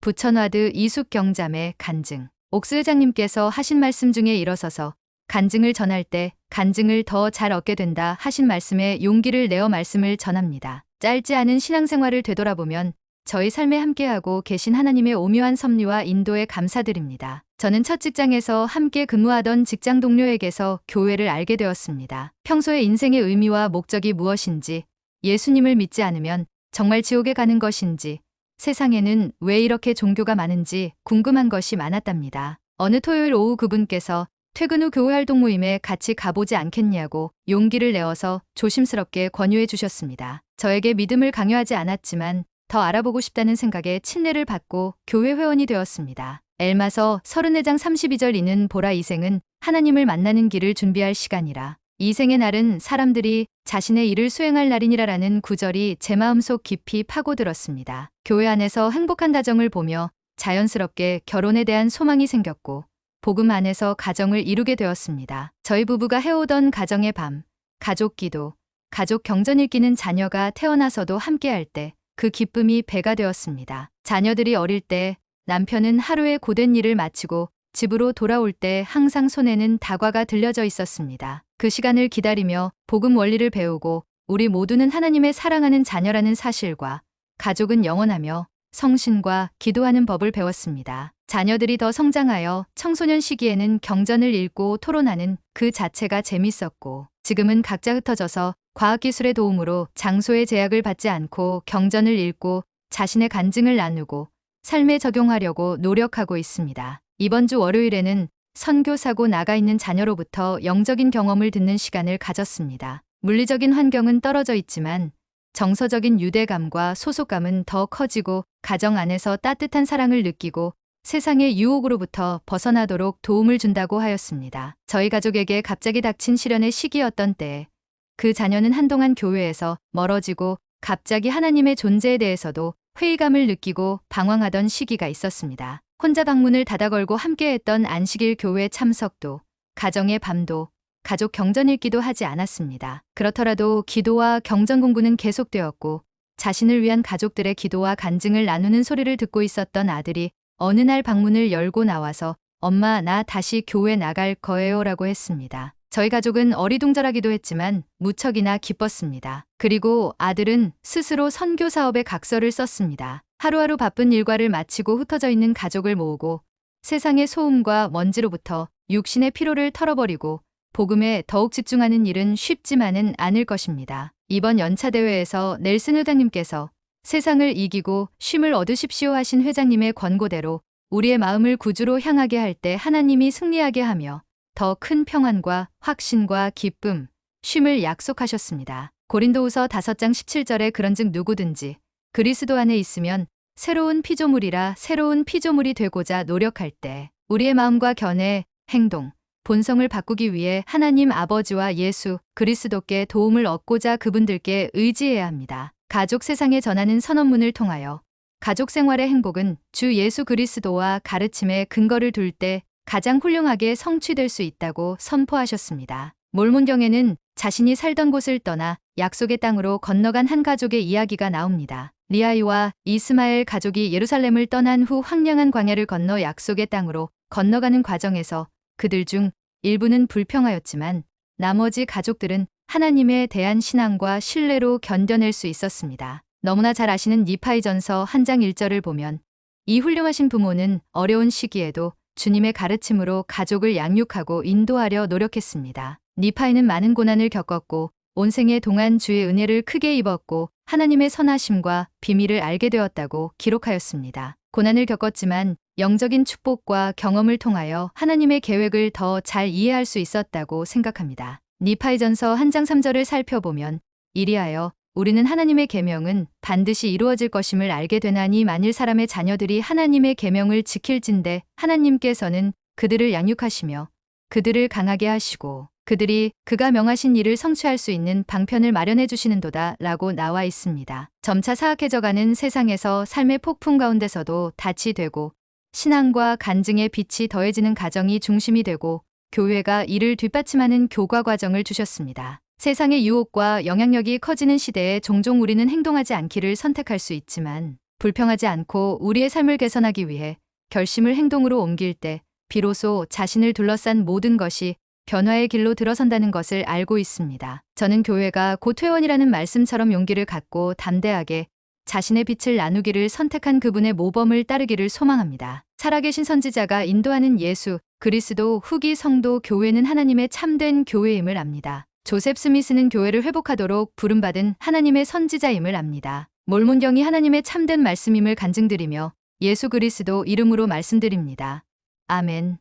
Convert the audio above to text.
부천와드 이숙경자매 간증. 옥스 회장님께서 하신 말씀 중에 일어서서 간증을 전할 때 간증을 더 잘 얻게 된다 하신 말씀에 용기를 내어 말씀을 전합니다. 짧지 않은 신앙생활을 되돌아보면 저희 삶에 함께하고 계신 하나님의 오묘한 섭리와 인도에 감사드립니다. 저는 첫 직장에서 함께 근무하던 직장 동료에게서 교회를 알게 되었습니다. 평소에 인생의 의미와 목적이 무엇인지, 예수님을 믿지 않으면 정말 지옥에 가는 것인지, 세상에는 왜 이렇게 종교가 많은지 궁금한 것이 많았답니다. 어느 토요일 오후 그분께서 퇴근 후 교회 활동 모임에 같이 가보지 않겠냐고 용기를 내어서 조심스럽게 권유해 주셨습니다. 저에게 믿음을 강요하지 않았지만 더 알아보고 싶다는 생각에 친례를 받고 교회 회원이 되었습니다. 엘마서 34장 32절 이는 보라 이 생은 하나님을 만나는 길을 준비할 시간이라. 이 생의 날은 사람들이 자신의 일을 수행할 날이니라라는 구절이 제 마음속 깊이 파고들었습니다. 교회 안에서 행복한 가정을 보며 자연스럽게 결혼에 대한 소망이 생겼고 복음 안에서 가정을 이루게 되었습니다. 저희 부부가 해오던 가정의 밤, 가족 기도, 가족 경전 읽기는 자녀가 태어나서도 함께할 때 그 기쁨이 배가 되었습니다. 자녀들이 어릴 때 남편은 하루의 고된 일을 마치고 집으로 돌아올 때 항상 손에는 다과가 들려져 있었습니다. 그 시간을 기다리며 복음 원리를 배우고 우리 모두는 하나님의 사랑하는 자녀라는 사실과 가족은 영원하며 성신과 기도하는 법을 배웠습니다. 자녀들이 더 성장하여 청소년 시기에는 경전을 읽고 토론하는 그 자체가 재밌었고 지금은 각자 흩어져서 과학기술의 도움으로 장소의 제약을 받지 않고 경전을 읽고 자신의 간증을 나누고 삶에 적용하려고 노력하고 있습니다. 이번 주 월요일에는 선교사고 나가 있는 자녀로부터 영적인 경험을 듣는 시간을 가졌습니다. 물리적인 환경은 떨어져 있지만 정서적인 유대감과 소속감은 더 커지고 가정 안에서 따뜻한 사랑을 느끼고 세상의 유혹으로부터 벗어나도록 도움을 준다고 하였습니다. 저희 가족에게 갑자기 닥친 시련의 시기였던 때에 그 자녀는 한동안 교회에서 멀어지고 갑자기 하나님의 존재에 대해서도 회의감을 느끼고 방황하던 시기가 있었습니다. 혼자 방문을 닫아 걸고 함께했던 안식일 교회 참석도, 가정의 밤도, 가족 경전 읽기도 하지 않았습니다. 그렇더라도 기도와 경전 공부는 계속되었고 자신을 위한 가족들의 기도와 간증을 나누는 소리를 듣고 있었던 아들이 어느 날 방문을 열고 나와서 엄마 나 다시 교회 나갈 거예요 라고 했습니다. 저희 가족은 어리둥절하기도 했지만 무척이나 기뻤습니다. 그리고 아들은 스스로 선교 사업에 각서를 썼습니다. 하루하루 바쁜 일과를 마치고 흩어져 있는 가족을 모으고 세상의 소음과 먼지로부터 육신의 피로를 털어버리고 복음에 더욱 집중하는 일은 쉽지만은 않을 것입니다. 이번 연차 대회에서 넬슨 회장님께서 세상을 이기고 쉼을 얻으십시오 하신 회장님의 권고대로 우리의 마음을 구주로 향하게 할 때 하나님이 승리하게 하며 더 큰 평안과 확신과 기쁨, 쉼을 약속하셨습니다. 고린도후서 5장 17절에 그런즉 누구든지 그리스도 안에 있으면 새로운 피조물이라 새로운 피조물이 되고자 노력할 때 우리의 마음과 견해, 행동, 본성을 바꾸기 위해 하나님 아버지와 예수 그리스도께 도움을 얻고자 그분들께 의지해야 합니다. 가족 세상에 전하는 선언문을 통하여 가족 생활의 행복은 주 예수 그리스도와 가르침에 근거를 둘 때 가장 훌륭하게 성취될 수 있다고 선포하셨습니다. 몰몬경에는 자신이 살던 곳을 떠나 약속의 땅으로 건너간 한 가족의 이야기가 나옵니다. 리아이와 이스마엘 가족이 예루살렘을 떠난 후 황량한 광야를 건너 약속의 땅으로 건너가는 과정에서 그들 중 일부는 불평하였지만 나머지 가족들은 하나님에 대한 신앙과 신뢰로 견뎌낼 수 있었습니다. 너무나 잘 아시는 니파이전서 1장 1절을 보면 이 훌륭하신 부모는 어려운 시기에도 주님의 가르침으로 가족을 양육하고 인도하려 노력했습니다. 니파이는 많은 고난을 겪었고 온 생애 동안 주의 은혜를 크게 입었고 하나님의 선하심과 비밀을 알게 되었다고 기록하였습니다. 고난을 겪었지만 영적인 축복과 경험을 통하여 하나님의 계획을 더 잘 이해할 수 있었다고 생각합니다. 니파이전서 1장 3절을 살펴보면 이리하여 우리는 하나님의 계명은 반드시 이루어질 것임을 알게 되나니 만일 사람의 자녀들이 하나님의 계명을 지킬진대 하나님께서는 그들을 양육하시며 그들을 강하게 하시고 그들이 그가 명하신 일을 성취할 수 있는 방편을 마련해 주시는도다 라고 나와 있습니다. 점차 사악해져가는 세상에서 삶의 폭풍 가운데서도 닻이 되고 신앙과 간증의 빛이 더해지는 가정이 중심이 되고 교회가 이를 뒷받침하는 교과 과정을 주셨습니다. 세상의 유혹과 영향력이 커지는 시대에 종종 우리는 행동하지 않기를 선택할 수 있지만 불평하지 않고 우리의 삶을 개선하기 위해 결심을 행동으로 옮길 때 비로소 자신을 둘러싼 모든 것이 변화의 길로 들어선다는 것을 알고 있습니다. 저는 교회가 곧 퇴원이라는 말씀처럼 용기를 갖고 담대하게 자신의 빛을 나누기를 선택한 그분의 모범을 따르기를 소망합니다. 살아계신 선지자가 인도하는 예수, 그리스도, 후기 성도, 교회는 하나님의 참된 교회임을 압니다. 조셉 스미스는 교회를 회복하도록 부름받은 하나님의 선지자임을 압니다. 몰몬경이 하나님의 참된 말씀임을 간증드리며 예수 그리스도 이름으로 말씀드립니다. 아멘.